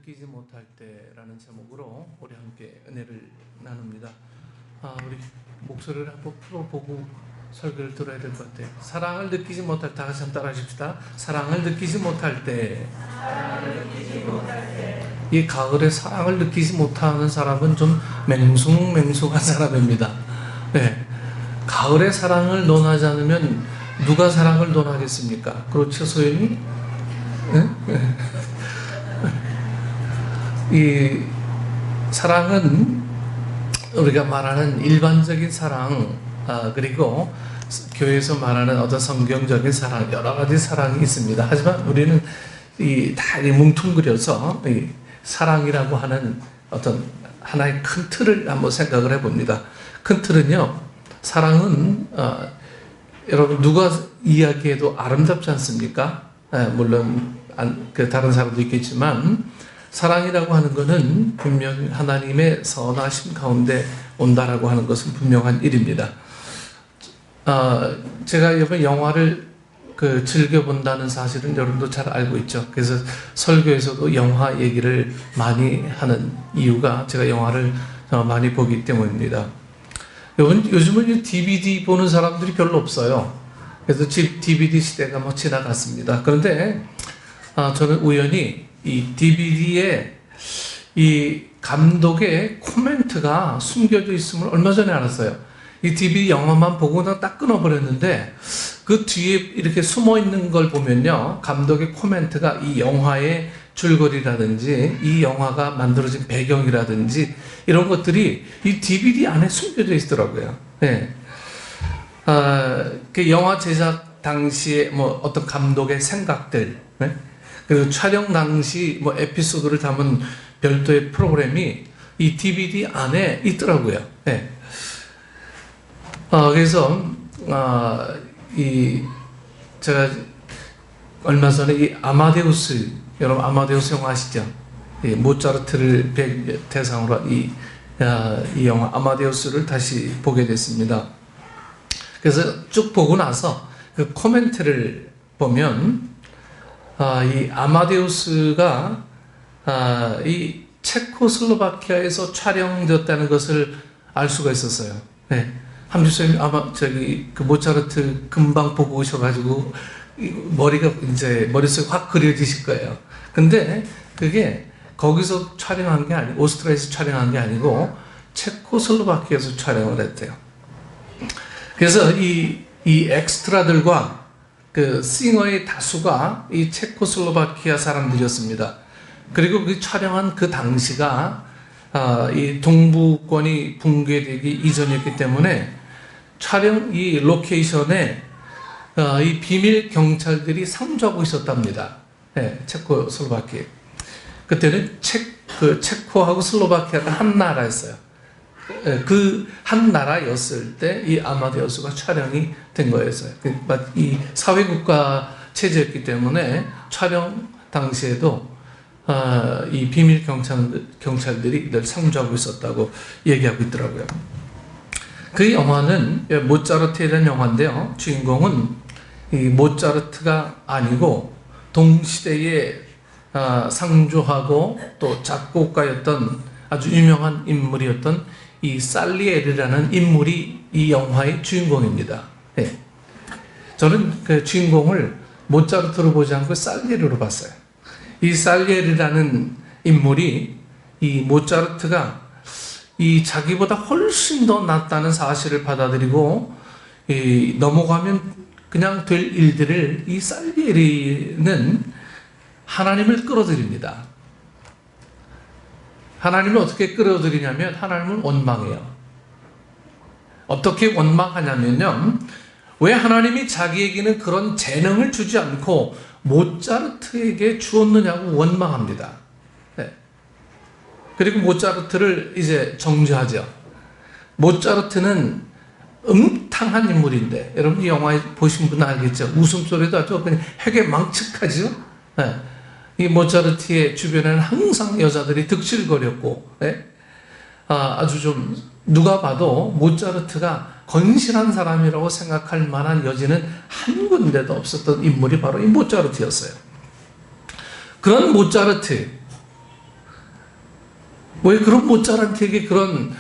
느끼지 못할 때라는 제목으로 우리 함께 은혜를 나눕니다. 우리 목소리를 한번 풀어보고 설교를 들어야 될 것 같아요. 사랑을 느끼지 못할 때, 다시 한번 따라 하십시다. 사랑을 느끼지 못할 때. 이 가을에 사랑을 느끼지 못하는 사람은 좀 맹숭맹숭한 사람입니다. 네. 가을에 사랑을 논하지 않으면 누가 사랑을 논하겠습니까? 그렇죠, 소연이? 네? 이 사랑은 우리가 말하는 일반적인 사랑, 그리고 교회에서 말하는 어떤 성경적인 사랑, 여러 가지 사랑이 있습니다. 하지만 우리는 다 뭉뚱그려서 이 사랑이라고 하는 어떤 하나의 큰 틀을 한번 생각을 해봅니다. 큰 틀은요, 사랑은 여러분 누가 이야기해도 아름답지 않습니까? 물론 다른 사람도 있겠지만 사랑이라고 하는 것은 분명히 하나님의 선하심 가운데 온다라고 하는 것은 분명한 일입니다. 제가 이번 영화를 즐겨본다는 사실은 여러분도 잘 알고 있죠. 그래서 설교에서도 영화 얘기를 많이 하는 이유가 제가 영화를 많이 보기 때문입니다. 요즘은 DVD 보는 사람들이 별로 없어요. 그래서 DVD 시대가 지나갔습니다. 그런데 저는 우연히 이 DVD에 이 감독의 코멘트가 숨겨져 있음을 얼마 전에 알았어요. 이 DVD 영화만 보고 그냥 딱 끊어버렸는데 그 뒤에 이렇게 숨어 있는 걸 보면요, 감독의 코멘트가 이 영화의 줄거리라든지 이 영화가 만들어진 배경이라든지 이런 것들이 이 DVD 안에 숨겨져 있더라고요. 네. 그 영화 제작 당시에 어떤 감독의 생각들, 네? 그리고 촬영 당시 에피소드를 담은 별도의 프로그램이 이 DVD 안에 있더라고요. 네. 그래서 제가 얼마 전에 이 아마데우스, 여러분 아마데우스 영화 아시죠? 모차르트를 대상으로 이 영화 아마데우스를 다시 보게 됐습니다. 그래서 쭉 보고 나서 그 코멘트를 보면 이 아마데우스가 이 체코슬로바키아에서 촬영되었다는 것을 알 수가 있었어요. 네. 함주선생님 아마 그 모차르트 금방 보고 오셔가지고 머리가 이제 머릿속에 확 그려지실 거예요. 근데 그게 거기서 촬영한 게 아니고 오스트리아에서 촬영한 게 아니고 체코슬로바키아에서 촬영을 했대요. 그래서 이 엑스트라들과 그 싱어의 다수가 이 체코슬로바키아 사람들이었습니다. 그리고 그 촬영한 그 당시가 이 동부권이 붕괴되기 이전이었기 때문에 촬영 이 로케이션에 이 비밀 경찰들이 상주하고 있었답니다. 네, 체코슬로바키아. 그때는 체코하고 슬로바키아가 한 나라였어요. 그 한 나라였을 때 이 아마데우스가 촬영이 된 거였어요. 이 사회국가 체제였기 때문에 촬영 당시에도 이 비밀 경찰들이 늘 상주하고 있었다고 얘기하고 있더라고요. 그 영화는 모차르트에 대한 영화인데요. 주인공은 이 모차르트가 아니고 동시대에 상주하고 또 작곡가였던 아주 유명한 인물이었던 이 살리에리라는 인물이 이 영화의 주인공입니다. 네. 저는 그 주인공을 모차르트로 보지 않고 살리에리로 봤어요. 이 살리에리라는 인물이 이 모차르트가 이 자기보다 훨씬 더 낫다는 사실을 받아들이고 넘어가면 그냥 될 일들을 이 살리에리는 하나님을 끌어들입니다. 하나님을 어떻게 끌어들이냐면 하나님을 원망해요. 어떻게 원망하냐면요, 왜 하나님이 자기에게는 그런 재능을 주지 않고 모차르트에게 주었느냐고 원망합니다. 네. 그리고 모차르트를 이제 정죄하죠. 모차르트는 음탕한 인물인데, 여러분 이 영화 보신 분은 알겠죠? 웃음소리도 아주 그냥 해괴망측하죠? 네. 이 모차르트의 주변에는 항상 여자들이 득실거렸고, 네? 아주 좀 누가 봐도 모차르트가 건실한 사람이라고 생각할 만한 여지는 한 군데도 없었던 인물이 바로 이 모차르트였어요. 그런 모차르트, 왜 그런 못자란트에게 그런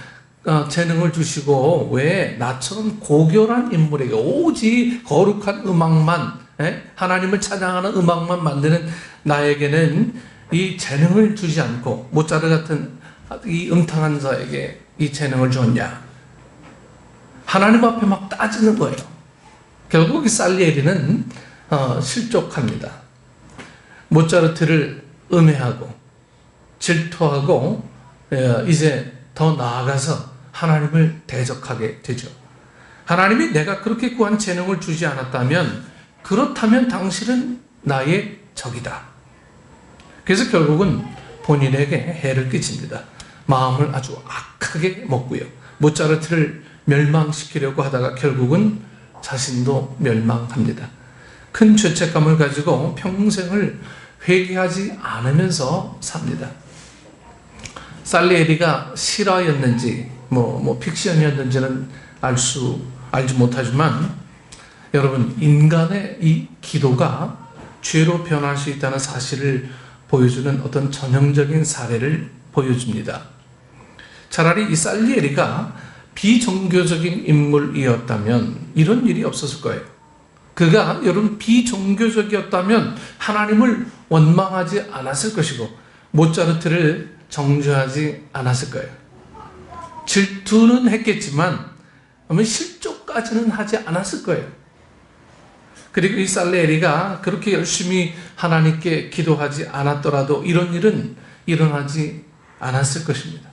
재능을 주시고 왜 나처럼 고결한 인물에게 오직 거룩한 음악만, 하나님을 찬양하는 음악만 만드는 나에게는 이 재능을 주지 않고 모차르트 같은 이 음탕한 자에게 이 재능을 줬냐? 하나님 앞에 막 따지는 거예요. 결국 이 살리에리는 실족합니다. 모차르트를 음해하고 질투하고 이제 더 나아가서 하나님을 대적하게 되죠. 하나님이 내가 그렇게 구한 재능을 주지 않았다면 그렇다면 당신은 나의 적이다. 그래서 결국은 본인에게 해를 끼칩니다. 마음을 아주 악하게 먹고요. 모차르트를 멸망시키려고 하다가 결국은 자신도 멸망합니다. 큰 죄책감을 가지고 평생을 회개하지 않으면서 삽니다. 살리에리가 실화였는지 픽션이었는지는 알지 못하지만 여러분, 인간의 이 기도가 죄로 변할 수 있다는 사실을 보여주는 어떤 전형적인 사례를 보여줍니다. 차라리 이 살리에리가 비종교적인 인물이었다면 이런 일이 없었을 거예요. 그가 여러분 비종교적이었다면 하나님을 원망하지 않았을 것이고 모차르트를 정죄하지 않았을 거예요. 질투는 했겠지만 실족까지는 하지 않았을 거예요. 그리고 이 살리에리가 그렇게 열심히 하나님께 기도하지 않았더라도 이런 일은 일어나지 않았을 것입니다.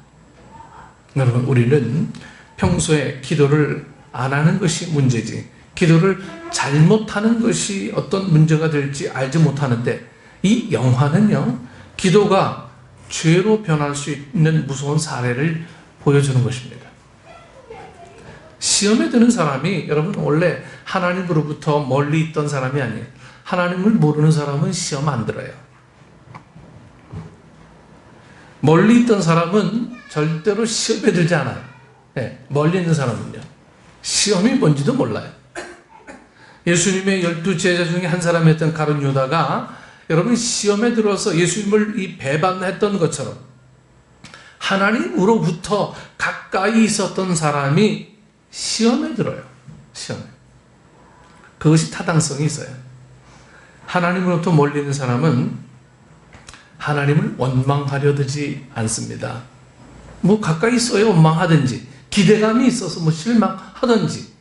여러분, 우리는 평소에 기도를 안 하는 것이 문제지 기도를 잘못하는 것이 어떤 문제가 될지 알지 못하는데 이 영화는요, 기도가 죄로 변할 수 있는 무서운 사례를 보여주는 것입니다. 시험에 드는 사람이 여러분 원래 하나님으로부터 멀리 있던 사람이 아니에요. 하나님을 모르는 사람은 시험 안 들어요. 멀리 있던 사람은 절대로 시험에 들지 않아요. 멀리 있는 사람은요. 시험이 뭔지도 몰라요. 예수님의 12 제자 중에 한 사람이었던 가룟 유다가 여러분 시험에 들어서 예수님을 배반했던 것처럼 하나님으로부터 가까이 있었던 사람이 시험에 들어요. 시험에. 그것이 타당성이 있어요. 하나님으로부터 멀리 있는 사람은 하나님을 원망하려 들지 않습니다. 가까이 있어야 원망하든지 기대감이 있어서 실망하든지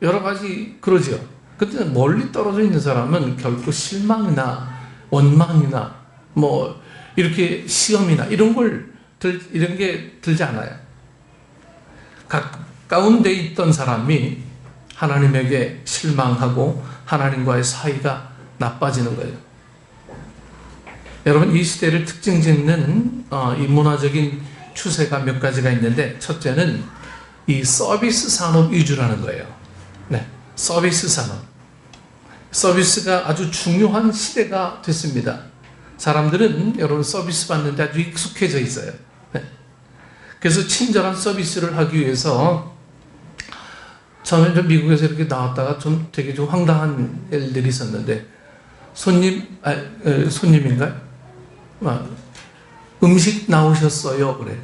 여러 가지 그러죠. 근데 멀리 떨어져 있는 사람은 결코 실망이나 원망이나 이렇게 시험이나 이런 게 들지 않아요. 가까운 데 있던 사람이 하나님에게 실망하고 하나님과의 사이가 나빠지는 거예요. 여러분, 이 시대를 특징 짓는 이 문화적인 추세가 몇 가지가 있는데 첫째는 이 서비스 산업 위주라는 거예요. 서비스 산업. 서비스가 아주 중요한 시대가 됐습니다. 사람들은 여러분 서비스 받는데 아주 익숙해져 있어요. 그래서 친절한 서비스를 하기 위해서 처음에 좀 미국에서 이렇게 나왔다가 되게 황당한 일들이 있었는데 손님인가요? 음식 나오셨어요 그래.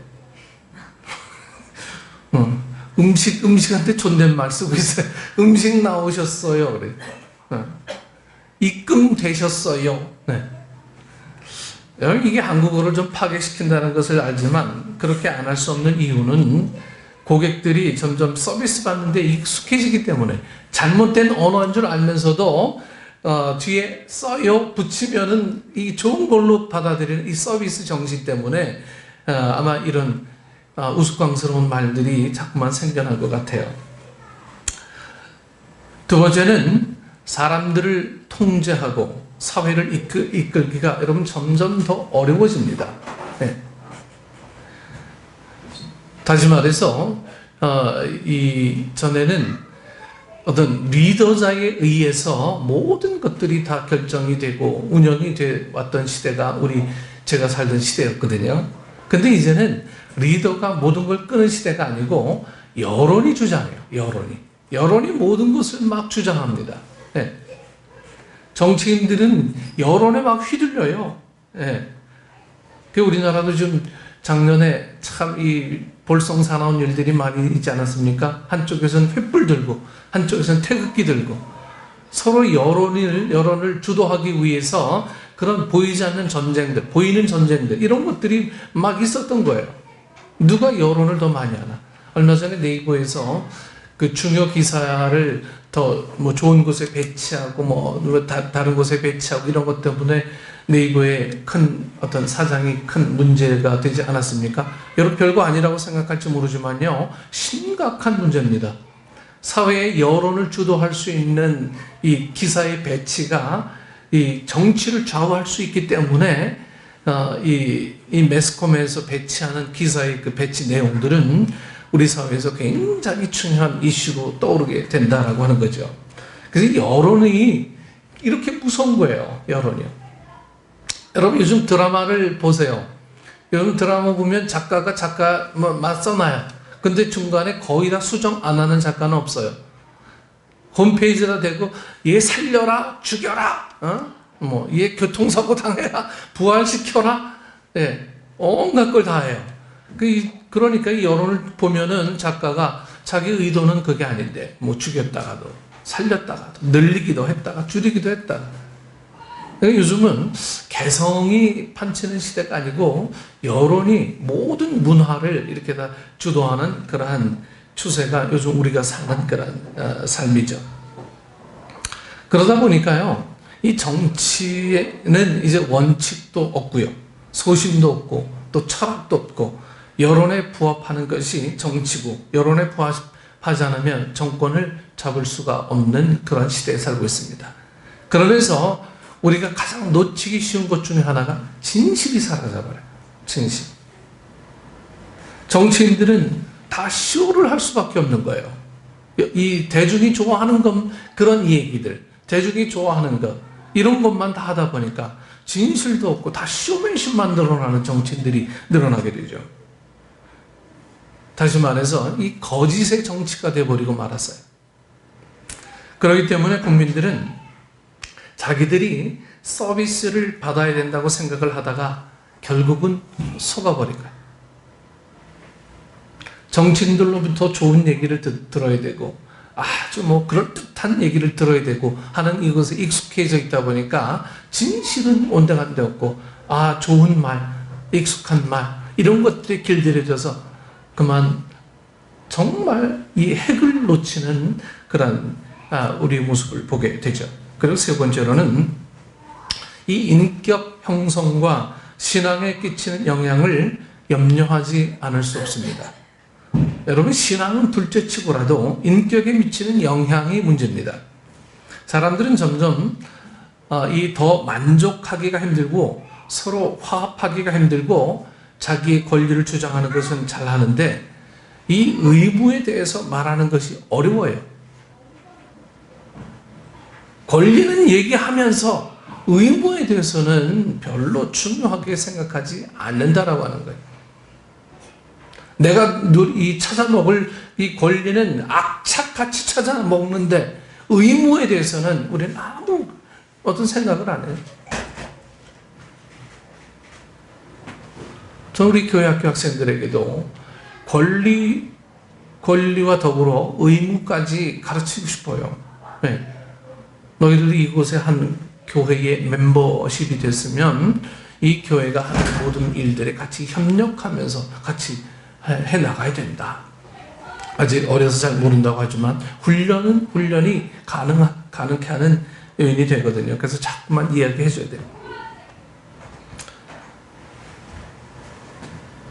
음식한테 존댓말 쓰고 있어요. 음식 나오셨어요 그래. 입금 되셨어요. 이게 한국어를 좀 파괴시킨다는 것을 알지만 그렇게 안 할 수 없는 이유는 고객들이 점점 서비스 받는데 익숙해지기 때문에 잘못된 언어인 줄 알면서도 뒤에 써요 붙이면은 이 좋은 걸로 받아들이는 이 서비스 정신 때문에 아마 이런 우스꽝스러운 말들이 자꾸만 생겨날 것 같아요. 두 번째는 사람들을 통제하고 사회를 이끌기가 여러분 점점 더 어려워집니다. 다시 말해서 전에는 어떤 리더자에 의해서 모든 것들이 다 결정이 되고 운영이 돼 왔던 시대가 제가 살던 시대였거든요. 근데 이제는 리더가 모든 걸 끄는 시대가 아니고 여론이 주장해요. 여론이 모든 것을 막 주장합니다. 정치인들은 여론에 막 휘둘려요. 그 우리나라도 좀 작년에 참 이 볼썽사나운 일들이 많이 있지 않았습니까? 한쪽에서는 횃불 들고 한쪽에서는 태극기 들고 서로 여론을 주도하기 위해서 그런 보이지 않는 전쟁들, 보이는 전쟁들 이런 것들이 막 있었던 거예요. 누가 여론을 더 많이 하나? 얼마 전에 네이버에서 그 중요 기사를 더 뭐 좋은 곳에 배치하고 뭐 다른 곳에 배치하고 이런 것 때문에 네이버에 큰 어떤 사장이 큰 문제가 되지 않았습니까? 여러분 별거 아니라고 생각할지 모르지만요, 심각한 문제입니다. 사회의 여론을 주도할 수 있는 이 기사의 배치가 이 정치를 좌우할 수 있기 때문에 이 매스컴에서 배치하는 기사의 그 배치 내용들은 우리 사회에서 굉장히 중요한 이슈로 떠오르게 된다라고 하는 거죠. 그래서 여론이 이렇게 무서운 거예요. 여론이요. 여러분 요즘 드라마를 보세요. 요즘 드라마 보면 작가가 써놔요. 근데 중간에 거의 다 수정 안 하는 작가는 없어요. 홈페이지에다 대고 얘 살려라, 죽여라, 얘 교통사고 당해라, 부활시켜라, 예, 온갖 걸 다 해요. 그러니까 이 여론을 보면은 작가가 자기 의도는 그게 아닌데 뭐 죽였다가도 살렸다가도 늘리기도 했다가 줄이기도 했다가. 그러니까 요즘은 개성이 판치는 시대가 아니고 여론이 모든 문화를 이렇게 다 주도하는 그러한 추세가 요즘 우리가 사는 그런 삶이죠. 그러다 보니까요, 이 정치에는 이제 원칙도 없고요, 소신도 없고 또 철학도 없고, 여론에 부합하는 것이 정치고 여론에 부합하지 않으면 정권을 잡을 수가 없는 그런 시대에 살고 있습니다. 그러면서 우리가 가장 놓치기 쉬운 것 중에 하나가 진실이 사라져버려요. 진실. 정치인들은 다 쇼를 할 수밖에 없는 거예요. 이 대중이 좋아하는 것, 그런 얘기들, 대중이 좋아하는 것, 이런 것만 다 하다 보니까 진실도 없고 다 쇼맨십만 늘어나는 정치인들이 늘어나게 되죠. 다시 말해서 이 거짓의 정치가 되어버리고 말았어요. 그렇기 때문에 국민들은 자기들이 서비스를 받아야 된다고 생각을 하다가 결국은 속아버린 거예요. 정치인들로부터 좋은 얘기를 들어야 되고 아주 뭐 그럴듯한 얘기를 들어야 되고 하는 이것에 익숙해져 있다 보니까 진실은 온데간데 없고 좋은 말, 익숙한 말 이런 것들이 길들여져서 그만 정말 이 핵을 놓치는 그런 우리의 모습을 보게 되죠. 그리고 세 번째로는 이 인격 형성과 신앙에 끼치는 영향을 염려하지 않을 수 없습니다. 여러분, 신앙은 둘째치고라도 인격에 미치는 영향이 문제입니다. 사람들은 점점 더 만족하기가 힘들고 서로 화합하기가 힘들고 자기의 권리를 주장하는 것은 잘하는데 이 의무에 대해서 말하는 것이 어려워요. 권리는 얘기하면서 의무에 대해서는 별로 중요하게 생각하지 않는다라고 하는 거예요. 내가 이 찾아 먹을 이 권리는 악착같이 찾아 먹는데 의무에 대해서는 우리는 아무 어떤 생각을 안 해요. 저는 우리 교회 학교 학생들에게도 권리와 더불어 의무까지 가르치고 싶어요. 네. 너희들이 이곳에 한 교회의 멤버십이 됐으면 이 교회가 하는 모든 일들에 같이 협력하면서 같이 해나가야 된다. 아직 어려서 잘 모른다고 하지만 훈련이 가능케 하는 요인이 되거든요. 그래서 자꾸만 이야기해 줘야 돼요.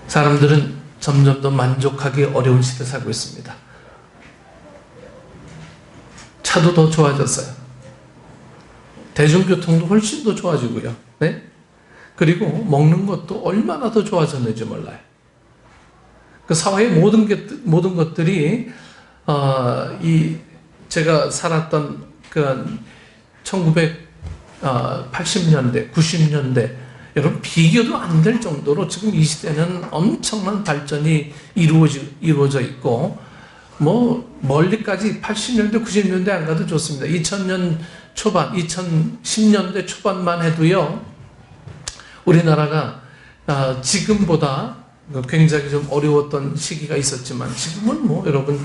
사람들은 점점 더 만족하기 어려운 시대에 살고 있습니다. 차도 더 좋아졌어요. 대중교통도 훨씬 더 좋아지고요. 네? 그리고 먹는 것도 얼마나 더 좋아졌는지 몰라요. 그 사회의 모든 것들이 제가 살았던 그 1980년대, 90년대 여러분 비교도 안 될 정도로 지금 이 시대는 엄청난 발전이 이루어져 있고 뭐 멀리까지 80년대, 90년대 안 가도 좋습니다. 2000년 초반, 2010년대 초반만 해도요, 우리나라가 지금보다 굉장히 좀 어려웠던 시기가 있었지만 지금은 뭐 여러분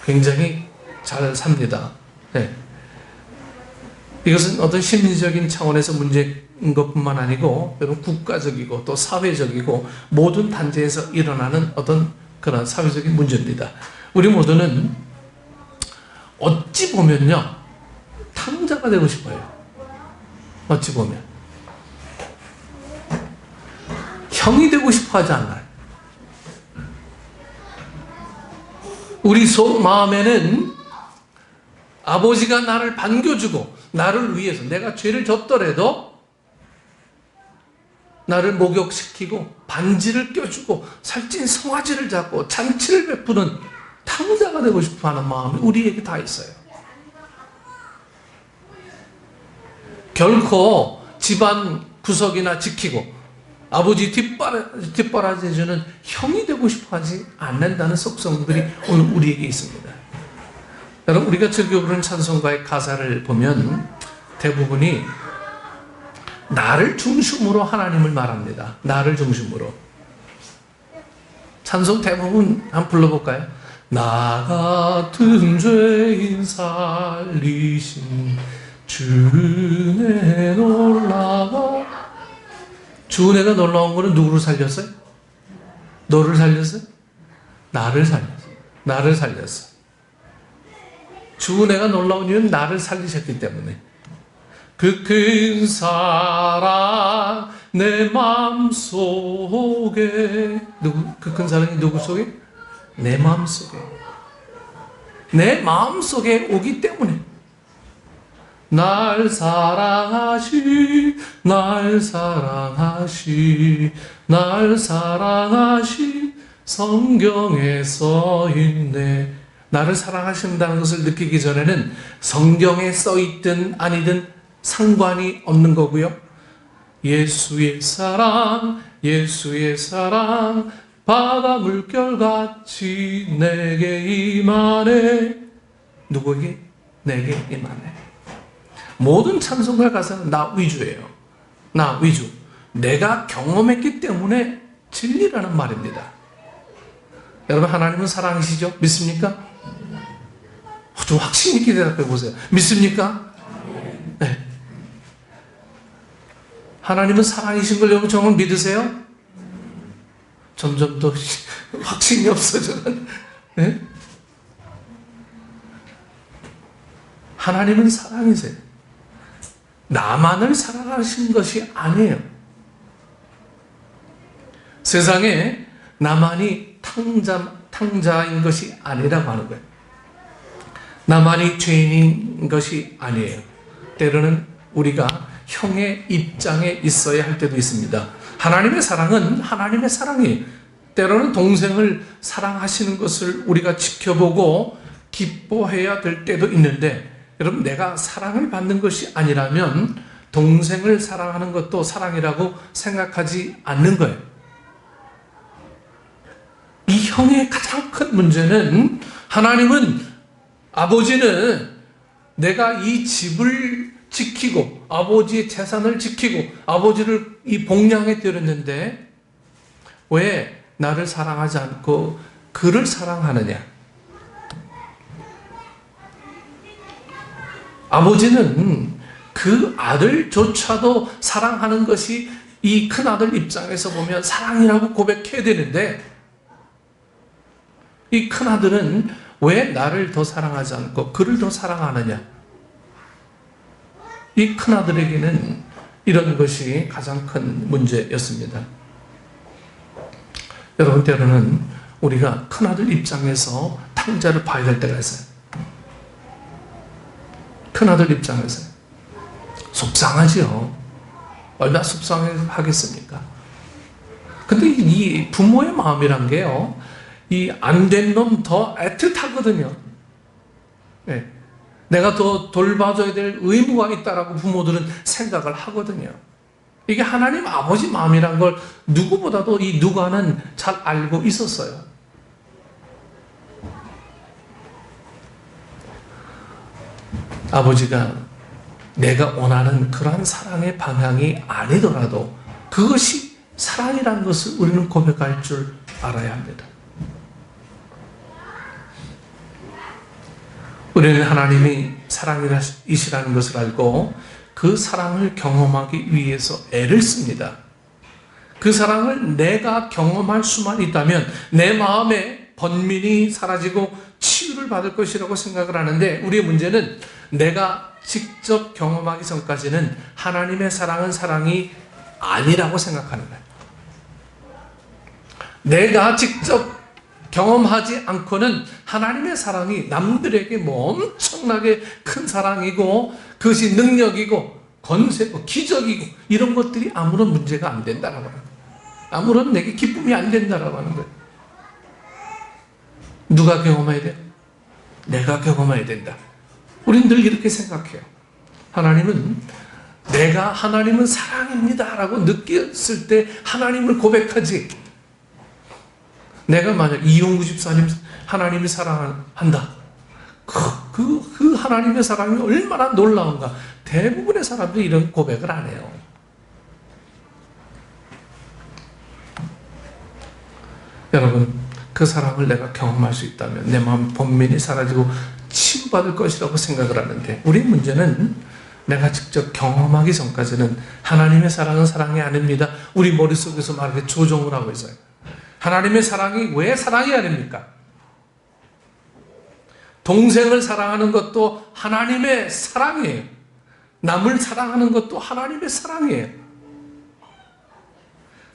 굉장히 잘 삽니다. 네. 이것은 어떤 심리적인 차원에서 문제인 것뿐만 아니고 여러분 국가적이고 또 사회적이고 모든 단체에서 일어나는 어떤 그런 사회적인 문제입니다. 우리 모두는 어찌 보면요 탕자가 되고 싶어요. 어찌 보면 형이 되고 싶어 하지 않나요? 우리 마음에는 아버지가 나를 반겨주고 나를 위해서 내가 죄를 졌더라도 나를 목욕시키고 반지를 껴주고 살찐 송아지를 잡고 잔치를 베푸는 탕자가 되고 싶어하는 마음이 우리에게 다 있어요. 결코 집안 구석이나 지키고 아버지 뒷바라지해주는 형이 되고 싶어하지 않는다는 속성들이 오늘 우리에게 있습니다. 여러분 우리가 즐겨 부르는 찬송가의 가사를 보면 대부분이 나를 중심으로 하나님을 말합니다. 나를 중심으로. 찬송 대부분 한번 불러볼까요? 나 같은 죄인 살리신 주은혜 놀라워. 주은혜가 놀라운 거는 누구를 살렸어요? 너를 살렸어요? 나를 살렸어요. 나를 살렸어요. 주은혜가 놀라운 이유는 나를 살리셨기 때문에. 그 큰 사랑 내 마음속에 그 큰 사랑이 누구 속에? 내 마음속에. 내 마음속에 오기 때문에 날 사랑하시 날 사랑하시 날 사랑하시 성경에 써있네. 나를 사랑하신다는 것을 느끼기 전에는 성경에 써있든 아니든 상관이 없는 거고요. 예수의 사랑 예수의 사랑 바다 물결같이 내게 임하네. 누구에게? 내게 임하네. 모든 찬송가 가사는 나 위주예요. 나 위주. 내가 경험했기 때문에 진리라는 말입니다. 여러분 하나님은 사랑이시죠? 믿습니까? 좀 확신 있게 대답해 보세요. 믿습니까? 네. 하나님은 사랑이신 걸 여러분 정말 믿으세요? 점점 더 확신이 없어져가는. 네? 하나님은 사랑이세요. 나만을 사랑하신 것이 아니에요. 세상에 나만이 탕자인 것이 아니라고 하는 거예요. 나만이 죄인인 것이 아니에요. 때로는 우리가 형의 입장에 있어야 할 때도 있습니다. 하나님의 사랑은 하나님의 사랑이에요. 때로는 동생을 사랑하시는 것을 우리가 지켜보고 기뻐해야 될 때도 있는데, 여러분 내가 사랑을 받는 것이 아니라면 동생을 사랑하는 것도 사랑이라고 생각하지 않는 거예요. 이 형의 가장 큰 문제는, 하나님은 아버지는 내가 이 집을 지키고 아버지의 재산을 지키고 아버지를 이 복량에 드렸는데 왜 나를 사랑하지 않고 그를 사랑하느냐? 아버지는 그 아들조차도 사랑하는 것이 이 큰아들 입장에서 보면 사랑이라고 고백해야 되는데, 이 큰아들은 왜 나를 더 사랑하지 않고 그를 더 사랑하느냐? 이 큰아들에게는 이런 것이 가장 큰 문제였습니다. 여러분 때로는 우리가 큰아들 입장에서 탕자를 봐야 될 때가 있어요. 큰아들 입장에서 속상하지요. 얼마나 속상하겠습니까? 근데 이 부모의 마음이란 게요, 이 안 된 놈 더 애틋하거든요. 네. 내가 더 돌봐줘야 될 의무가 있다라고 부모들은 생각을 하거든요. 이게 하나님 아버지 마음이란 걸 누구보다도 이 누가는 잘 알고 있었어요. 아버지가 내가 원하는 그러한 사랑의 방향이 아니더라도 그것이 사랑이라는 것을 우리는 고백할 줄 알아야 합니다. 우리는 하나님이 사랑이시라는 것을 알고 그 사랑을 경험하기 위해서 애를 씁니다. 그 사랑을 내가 경험할 수만 있다면 내 마음에 번민이 사라지고 치유를 받을 것이라고 생각을 하는데, 우리의 문제는 내가 직접 경험하기 전까지는 하나님의 사랑은 사랑이 아니라고 생각하는 거예요. 내가 직접 경험하지 않고는 하나님의 사랑이 남들에게 뭐 엄청나게 큰 사랑이고 그것이 능력이고 건세고 기적이고 이런 것들이 아무런 문제가 안 된다라고 하는 거예요. 아무런 내게 기쁨이 안 된다라고 하는 거예요. 누가 경험해야 돼요? 내가 경험해야 된다. 우리는 늘 이렇게 생각해요. 내가 하나님은 사랑입니다 라고 느꼈을 때 하나님을 고백하지, 내가 만약 이용구 집사님 하나님이 사랑한다, 그 하나님의 사랑이 얼마나 놀라운가. 대부분의 사람들이 이런 고백을 안 해요. 여러분, 그 사랑을 내가 경험할 수 있다면 내 마음 번민이 사라지고 치유받을 것이라고 생각을 하는데, 우리 문제는 내가 직접 경험하기 전까지는 하나님의 사랑은 사랑이 아닙니다. 우리 머릿속에서 막 이렇게 조종을 하고 있어요. 하나님의 사랑이 왜 사랑이 아닙니까? 동생을 사랑하는 것도 하나님의 사랑이에요. 남을 사랑하는 것도 하나님의 사랑이에요.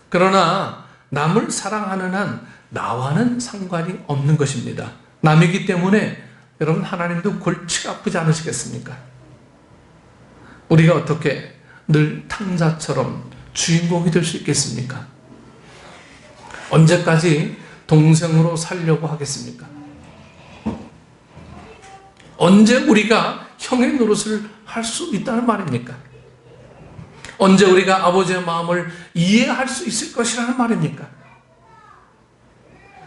그러나 남을 사랑하는 한 나와는 상관이 없는 것입니다. 남이기 때문에 여러분, 하나님도 골치가 아프지 않으시겠습니까? 우리가 어떻게 늘 탕자처럼 주인공이 될 수 있겠습니까? 언제까지 동생으로 살려고 하겠습니까? 언제 우리가 형의 노릇을 할 수 있다는 말입니까? 언제 우리가 아버지의 마음을 이해할 수 있을 것이라는 말입니까?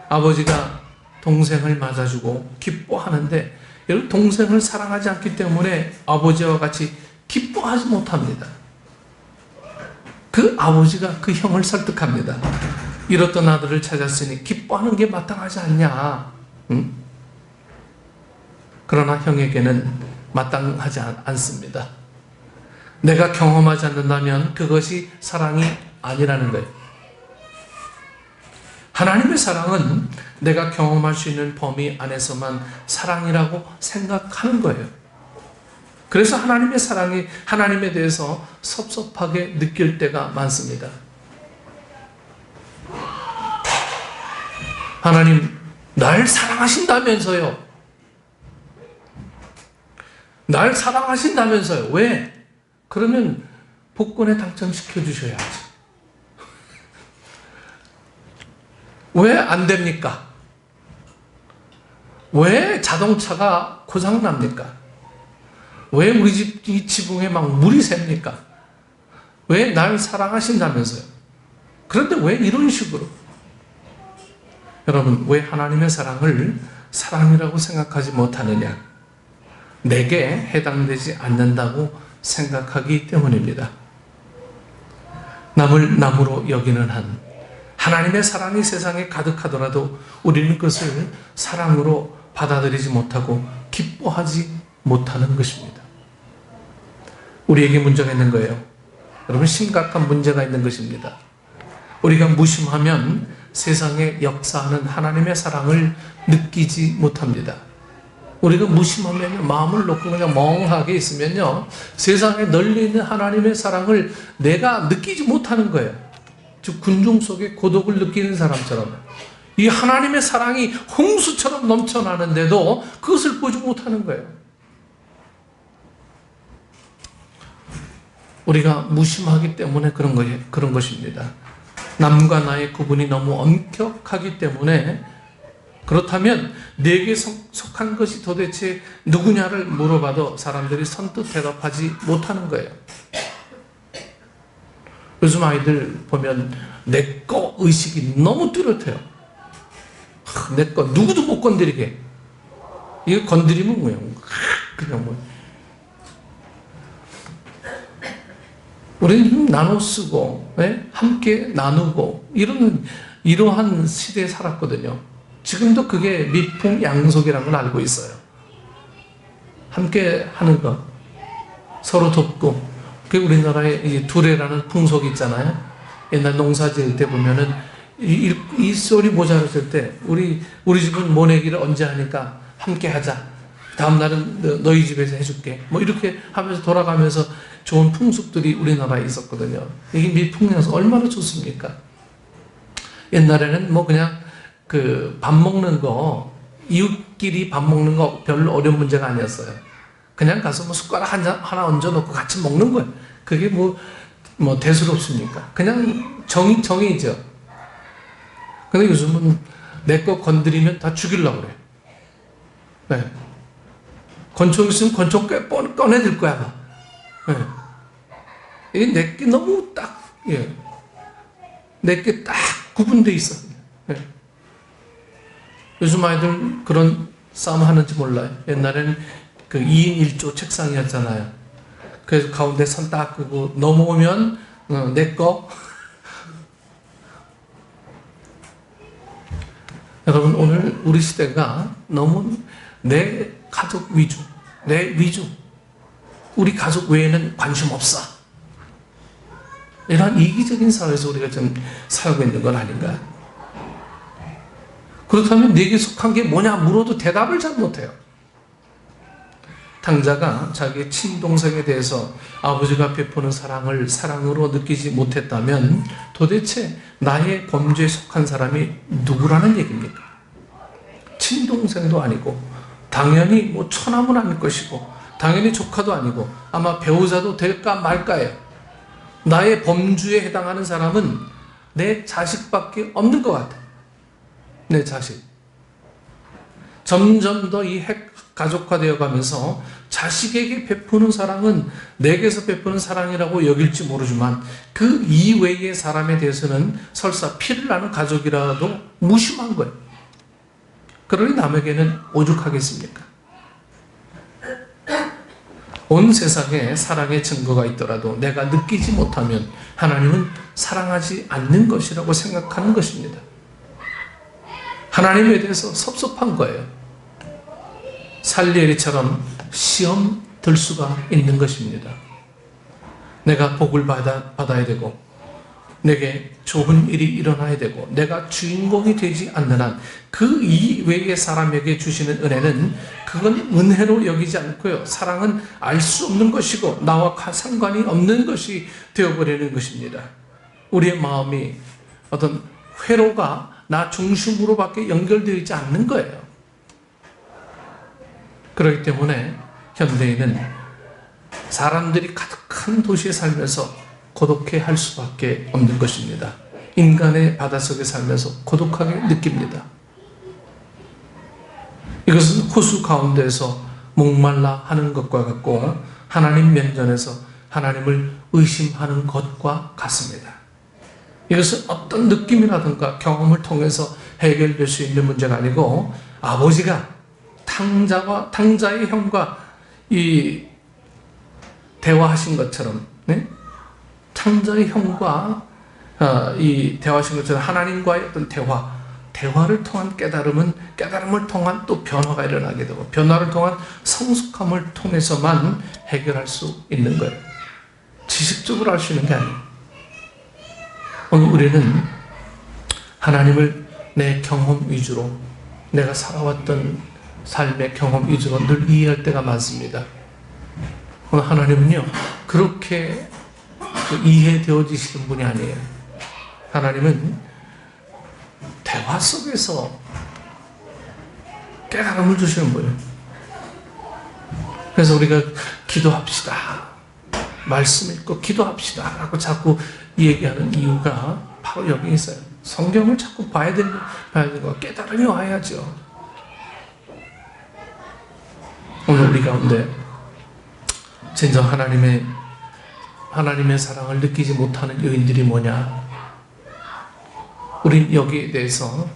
아버지가 동생을 맞아주고 기뻐하는데, 여러분, 동생을 사랑하지 않기 때문에 아버지와 같이 기뻐하지 못합니다. 그 아버지가 그 형을 설득합니다. 잃었던 아들을 찾았으니 기뻐하는 게 마땅하지 않냐? 응? 그러나 형에게는 마땅하지 않습니다. 내가 경험하지 않는다면 그것이 사랑이 아니라는 거예요. 하나님의 사랑은 내가 경험할 수 있는 범위 안에서만 사랑이라고 생각하는 거예요. 그래서 하나님의 사랑이 하나님에 대해서 섭섭하게 느낄 때가 많습니다. 하나님, 날 사랑하신다면서요. 날 사랑하신다면서요. 왜? 그러면 복권에 당첨시켜 주셔야지. 왜 안 됩니까? 왜 자동차가 고장납니까? 왜 우리 집 이 지붕에 막 물이 새니까? 왜 날 사랑하신다면서요? 그런데 왜 이런 식으로? 여러분, 왜 하나님의 사랑을 사랑이라고 생각하지 못하느냐? 내게 해당되지 않는다고 생각하기 때문입니다. 남을 남으로 여기는 한 하나님의 사랑이 세상에 가득하더라도 우리는 그것을 사랑으로 받아들이지 못하고 기뻐하지 못하는 것입니다. 우리에게 문제가 있는 거예요. 여러분, 심각한 문제가 있는 것입니다. 우리가 무심하면 세상에 역사하는 하나님의 사랑을 느끼지 못합니다. 우리가 무심하면, 마음을 놓고 그냥 멍하게 있으면요, 세상에 널리 있는 하나님의 사랑을 내가 느끼지 못하는 거예요. 즉, 군중 속에 고독을 느끼는 사람처럼 이 하나님의 사랑이 홍수처럼 넘쳐나는데도 그것을 보지 못하는 거예요. 우리가 무심하기 때문에 그런 것입니다. 남과 나의 구분이 너무 엄격하기 때문에, 그렇다면 내게 속한 것이 도대체 누구냐를 물어봐도 사람들이 선뜻 대답하지 못하는 거예요. 요즘 아이들 보면 내 거 의식이 너무 뚜렷해요. 내 거 누구도 못 건드리게. 이거 건드리면 뭐예요? 그냥 뭐. 우리는 나눠 쓰고, 예? 함께 나누고, 이러한 시대에 살았거든요. 지금도 그게 미풍양속이라는 걸 알고 있어요. 함께 하는 것, 서로 돕고, 그게 우리나라에 이 두레라는 풍속이 있잖아요. 옛날 농사 지을 때 보면은, 이 썰이 모자랐을 때, 우리 집은 모내기를 언제 하니까 함께 하자. 다음 날은 너희 집에서 해줄게. 뭐 이렇게 하면서 돌아가면서 좋은 풍습들이 우리나라에 있었거든요. 이게 미풍양속 얼마나 좋습니까? 옛날에는 뭐 그냥 그 밥 먹는 거, 이웃끼리 밥 먹는 거 별로 어려운 문제가 아니었어요. 그냥 가서 뭐 숟가락 하나 얹어놓고 같이 먹는 거예요. 그게 뭐 대수롭습니까? 그냥 정이죠. 근데 요즘은 내 거 건드리면 다 죽이려고 그래요. 네. 권총 있으면 권총 꺼내들 거야, 막. 네. 이게 내게 너무 딱, 예. 내게 딱 구분돼 있어. 네. 요즘 아이들 그런 싸움 하는지 몰라요. 옛날에는 그 2인 1조 책상이었잖아요. 그래서 가운데 선 딱 끄고 넘어오면, 내 거. 여러분, 오늘 우리 시대가 너무 내 가족 위주, 내 위주, 우리 가족 외에는 관심 없어. 이런 이기적인 사회에서 우리가 좀 살고 있는 건 아닌가? 그렇다면 내게 속한 게 뭐냐 물어도 대답을 잘 못해요. 탕자가 자기 친동생에 대해서 아버지가 베푸는 사랑을 사랑으로 느끼지 못했다면 도대체 나의 범죄에 속한 사람이 누구라는 얘기입니까? 친동생도 아니고 당연히 뭐 처남은 아닐 것이고 당연히 조카도 아니고 아마 배우자도 될까 말까예요. 나의 범주에 해당하는 사람은 내 자식밖에 없는 것 같아. 내 자식. 점점 더 이 가족화되어 가면서 자식에게 베푸는 사랑은 내게서 베푸는 사랑이라고 여길지 모르지만 그 이외의 사람에 대해서는 설사 피를 나는 가족이라도 무심한 거예요. 그러니 남에게는 오죽하겠습니까? 온 세상에 사랑의 증거가 있더라도 내가 느끼지 못하면 하나님은 사랑하지 않는 것이라고 생각하는 것입니다. 하나님에 대해서 섭섭한 거예요. 살리에리처럼 시험 들 수가 있는 것입니다. 내가 복을 받아야 되고 내게 좋은 일이 일어나야 되고 내가 주인공이 되지 않는 한 그 이외의 사람에게 주시는 은혜는 그건 은혜로 여기지 않고요. 사랑은 알 수 없는 것이고 나와 상관이 없는 것이 되어버리는 것입니다. 우리의 마음이 어떤 회로가 나 중심으로밖에 연결되어 있지 않는 거예요. 그렇기 때문에 현대인은 사람들이 가득한 도시에 살면서 고독해 할 수밖에 없는 것입니다. 인간의 바닷속에 살면서 고독하게 느낍니다. 이것은 호수 가운데서 목말라 하는 것과 같고 하나님 면전에서 하나님을 의심하는 것과 같습니다. 이것은 어떤 느낌이라든가 경험을 통해서 해결될 수 있는 문제가 아니고 아버지가 탕자의 형과 이 대화하신 것처럼 네? 탕자의 형과 이 대화하신 것처럼 하나님과의 어떤 대화를 통한 깨달음을 통한 또 변화가 일어나게 되고 변화를 통한 성숙함을 통해서만 해결할 수 있는 거예요. 지식적으로 할 수 있는 게 아니에요. 오늘 우리는 하나님을 내 경험 위주로 내가 살아왔던 삶의 경험 위주로 늘 이해할 때가 많습니다. 오늘 하나님은요 그렇게 이해되어지시는 분이 아니에요. 하나님은 대화 속에서 깨달음을 주시는 분이에요. 그래서 우리가 기도합시다. 말씀 읽고 기도합시다 라고 자꾸 얘기하는 이유가 바로 여기 있어요. 성경을 자꾸 봐야 되는 거 깨달음이 와야죠. 오늘 우리 가운데 진정 하나님의 사랑을 느끼지 못하는 요인들이 뭐냐? 우린 여기에 대해서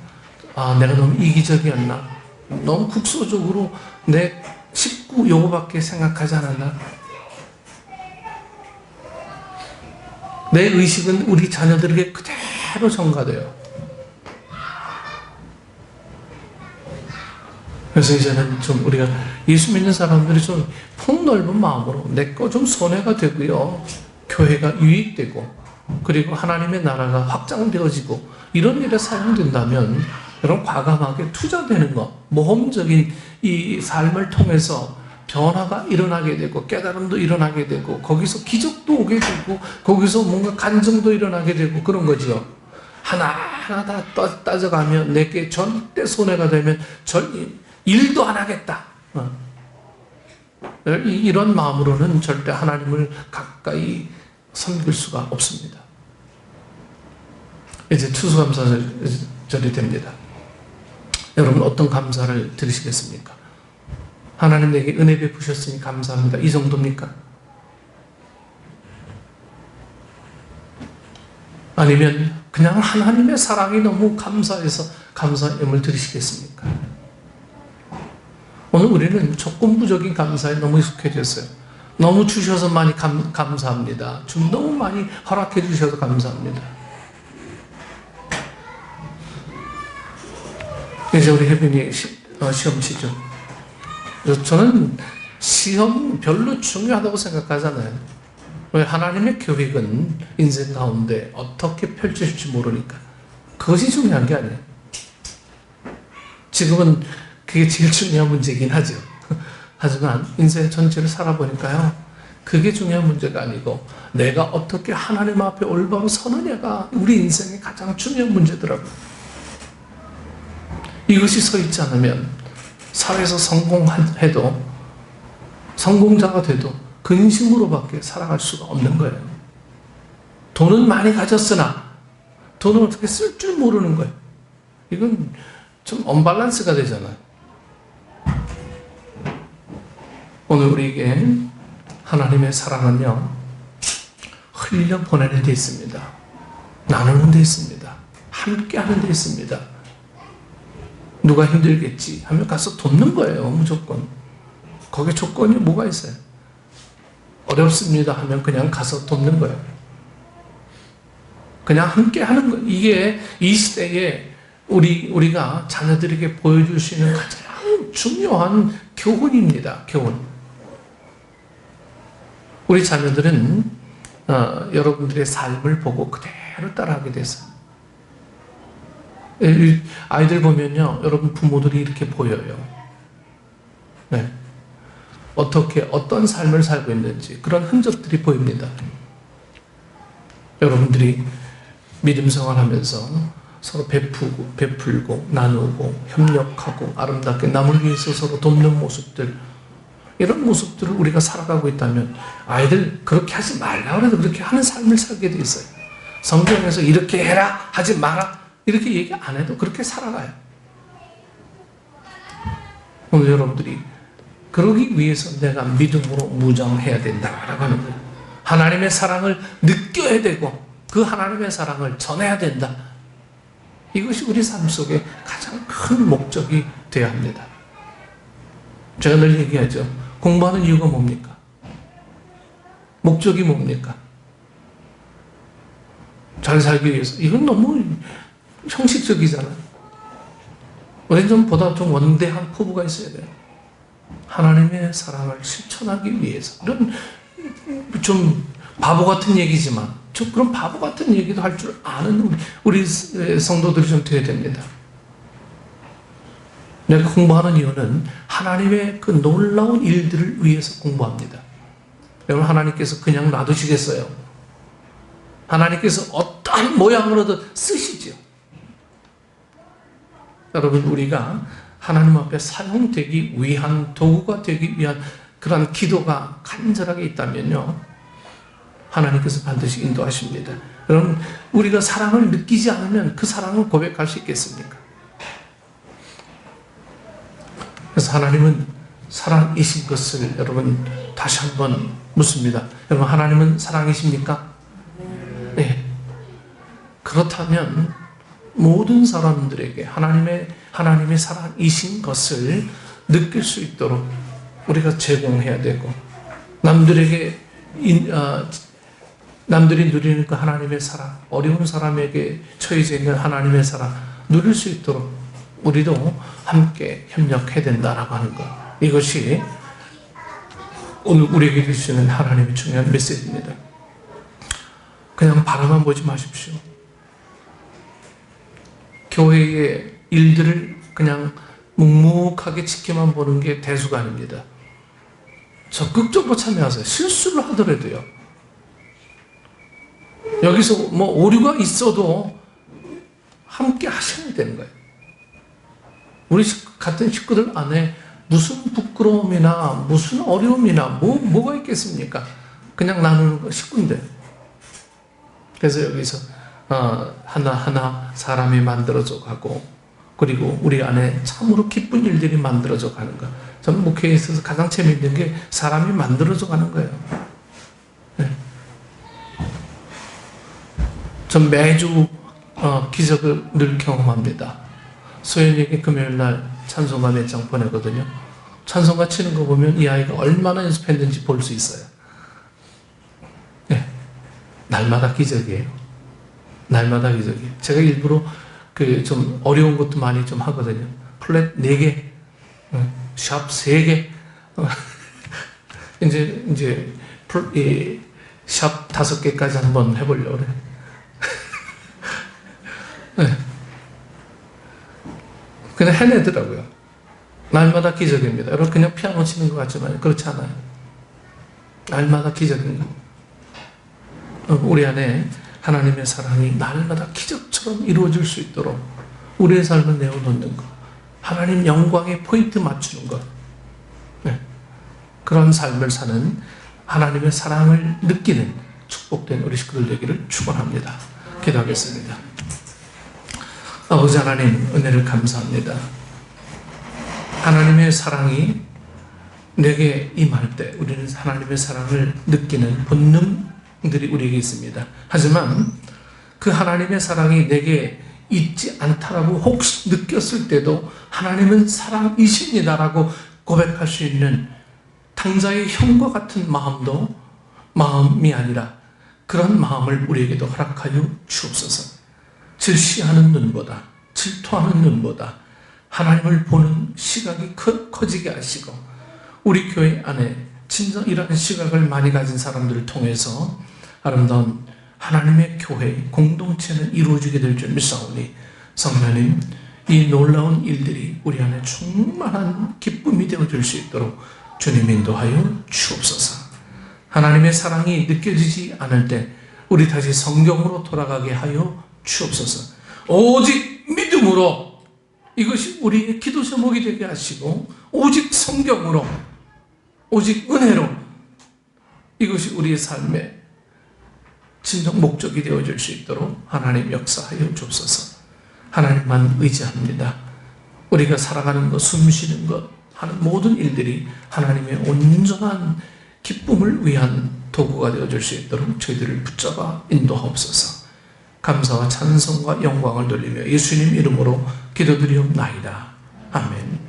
내가 너무 이기적이었나? 너무 국소적으로 내 식구 요거밖에 생각하지 않았나? 내 의식은 우리 자녀들에게 그대로 전가돼요. 그래서 이제는 좀 우리가 예수 믿는 사람들이 좀 폭넓은 마음으로 내 거 좀 손해가 되고요. 교회가 유익되고 그리고 하나님의 나라가 확장되어지고 이런 일에 사용된다면 여러분 과감하게 투자되는 것, 모험적인 이 삶을 통해서 변화가 일어나게 되고 깨달음도 일어나게 되고 거기서 기적도 오게 되고 거기서 뭔가 간증도 일어나게 되고 그런 거죠. 하나하나 다 따져가면 내게 절대 손해가 되면 일도 안 하겠다. 이런 마음으로는 절대 하나님을 가까이 섬길 수가 없습니다. 이제 추수감사절이 됩니다. 여러분 어떤 감사를 드리시겠습니까? 하나님 내게 은혜 베푸셨으니 감사합니다. 이 정도입니까? 아니면 그냥 하나님의 사랑이 너무 감사해서 감사함을 드리시겠습니까? 오늘 우리는 조건부적인 감사에 너무 익숙해졌어요. 너무 주셔서 많이 감사합니다. 좀 너무 많이 허락해 주셔서 감사합니다. 이제 우리 혜빈이 시험 치죠. 저는 시험 별로 중요하다고 생각하잖아요. 왜? 하나님의 계획은 인생 가운데 어떻게 펼쳐질지 모르니까. 그것이 중요한 게 아니에요. 지금은 그게 제일 중요한 문제이긴 하죠. 하지만 인생 전체를 살아보니까요, 그게 중요한 문제가 아니고 내가 어떻게 하나님 앞에 올바로 서느냐가 우리 인생의 가장 중요한 문제더라고요. 이것이 서 있지 않으면 사회에서 성공해도 성공자가 돼도 근심으로밖에 살아갈 수가 없는 거예요. 돈은 많이 가졌으나 돈을 어떻게 쓸 줄 모르는 거예요. 이건 좀 언밸런스가 되잖아요. 오늘 우리에게 하나님의 사랑은요, 흘려 보내는 데 있습니다. 나누는 데 있습니다. 함께 하는 데 있습니다. 누가 힘들겠지 하면 가서 돕는 거예요. 무조건. 거기에 조건이 뭐가 있어요? 어렵습니다 하면 그냥 가서 돕는 거예요. 그냥 함께 하는 거예요. 이게 이 시대에 우리가 자녀들에게 보여줄 수 있는 가장 중요한 교훈입니다. 교훈. 우리 자녀들은 여러분들의 삶을 보고 그대로 따라하게 됐어요. 아이들 보면요, 여러분 부모들이 이렇게 보여요. 네. 어떤 삶을 살고 있는지 그런 흔적들이 보입니다. 여러분들이 믿음 생활하면서 서로 베풀고 나누고 협력하고 아름답게 남을 위해서 서로 돕는 모습들, 이런 모습들을 우리가 살아가고 있다면 아이들 그렇게 하지 말라고 해도 그렇게 하는 삶을 살게 돼 있어요. 성경에서 이렇게 해라 하지 마라 이렇게 얘기 안 해도 그렇게 살아가요. 오늘 여러분들이 그러기 위해서 내가 믿음으로 무장해야 된다라고 하는 거예요. 하나님의 사랑을 느껴야 되고 그 하나님의 사랑을 전해야 된다. 이것이 우리 삶 속에 가장 큰 목적이 되어야 합니다. 제가 늘 얘기하죠. 공부하는 이유가 뭡니까? 목적이 뭡니까? 잘 살기 위해서. 이건 너무 형식적이잖아요. 우리는 좀 보다 좀 원대한 포부가 있어야 돼요. 하나님의 사랑을 실천하기 위해서. 이런 좀 바보 같은 얘기지만 좀 그런 바보 같은 얘기도 할 줄 아는 우리 성도들이 좀 되어야 됩니다. 내가 공부하는 이유는 하나님의 그 놀라운 일들을 위해서 공부합니다. 여러분, 하나님께서 그냥 놔두시겠어요? 하나님께서 어떠한 모양으로든 쓰시죠. 여러분, 우리가 하나님 앞에 사용되기 위한 도구가 되기 위한 그런 기도가 간절하게 있다면요, 하나님께서 반드시 인도하십니다. 여러분, 우리가 사랑을 느끼지 않으면 그 사랑을 고백할 수 있겠습니까? 그래서 하나님은 사랑이신 것을 여러분 다시 한번 묻습니다. 여러분, 하나님은 사랑이십니까? 네. 그렇다면 모든 사람들에게 하나님의 사랑이신 것을 느낄 수 있도록 우리가 제공해야 되고, 남들에게 남들이 누리는 그 하나님의 사랑, 어려운 사람에게 처해져 있는 하나님의 사랑 누릴 수 있도록 우리도 함께 협력해야 된다라고 하는 것. 이것이 오늘 우리에게 주시는 하나님의 중요한 메시지입니다. 그냥 바라만 보지 마십시오. 교회의 일들을 그냥 묵묵하게 지켜만 보는 게 대수가 아닙니다. 적극적으로 참여하세요. 실수를 하더라도요. 여기서 뭐 오류가 있어도 함께 하셔야 되는 거예요. 우리 같은 식구들 안에 무슨 부끄러움이나 무슨 어려움이나 뭐가 있겠습니까? 그냥 나누는 거 식구인데. 그래서 여기서 하나하나 사람이 만들어져 가고, 그리고 우리 안에 참으로 기쁜 일들이 만들어져 가는 거. 저는 목회에 있어서 가장 재미있는 게 사람이 만들어져 가는 거예요. 네. 전 매주 기적을 늘 경험합니다. 소연이에게 금요일날 찬송가 몇 장 보내거든요. 찬송가 치는 거 보면 이 아이가 얼마나 연습했는지 볼 수 있어요. 네. 날마다 기적이에요. 날마다 기적이에요. 제가 일부러 좀 어려운 것도 많이 좀 하거든요. 플랫 4개, 샵 3개, 이제 샵 5개까지 한번 해보려고 그래요. 네. 그냥 해내더라고요. 날마다 기적입니다. 여러분 그냥 피아노 치는 것 같지만 그렇지 않아요. 날마다 기적입니다. 우리 안에 하나님의 사랑이 날마다 기적처럼 이루어질 수 있도록 우리의 삶을 내어놓는 것, 하나님 영광에 포인트 맞추는 것, 네. 그런 삶을 사는 하나님의 사랑을 느끼는 축복된 우리 식구들 되기를 축원합니다. 기도하겠습니다. 아버지 하나님, 은혜를 감사합니다. 하나님의 사랑이 내게 임할 때 우리는 하나님의 사랑을 느끼는 본능들이 우리에게 있습니다. 하지만 그 하나님의 사랑이 내게 있지 않다라고 혹시 느꼈을 때도 하나님은 사랑이십니다라고 고백할 수 있는 당자의 형과 같은 마음도 마음이 아니라 그런 마음을 우리에게도 허락하여 주옵소서. 질시하는 눈보다, 질투하는 눈보다 하나님을 보는 시각이 커지게 하시고, 우리 교회 안에 진정 이러한 시각을 많이 가진 사람들을 통해서 아름다운 하나님의 교회 공동체는 이루어지게 될 줄 믿사오니, 성령님, 이 놀라운 일들이 우리 안에 충만한 기쁨이 되어줄 수 있도록 주님 인도하여 주옵소서. 하나님의 사랑이 느껴지지 않을 때 우리 다시 성경으로 돌아가게 하여 주옵소서. 오직 믿음으로 이것이 우리의 기도 제목이 되게 하시고, 오직 성경으로, 오직 은혜로 이것이 우리의 삶의 진정 목적이 되어질 수 있도록 하나님 역사하여 주옵소서. 하나님만 의지합니다. 우리가 살아가는 것, 숨쉬는 것, 하는 모든 일들이 하나님의 온전한 기쁨을 위한 도구가 되어질 수 있도록 저희들을 붙잡아 인도하옵소서. 감사와 찬송과 영광을 돌리며 예수님 이름으로 기도드리옵나이다. 아멘.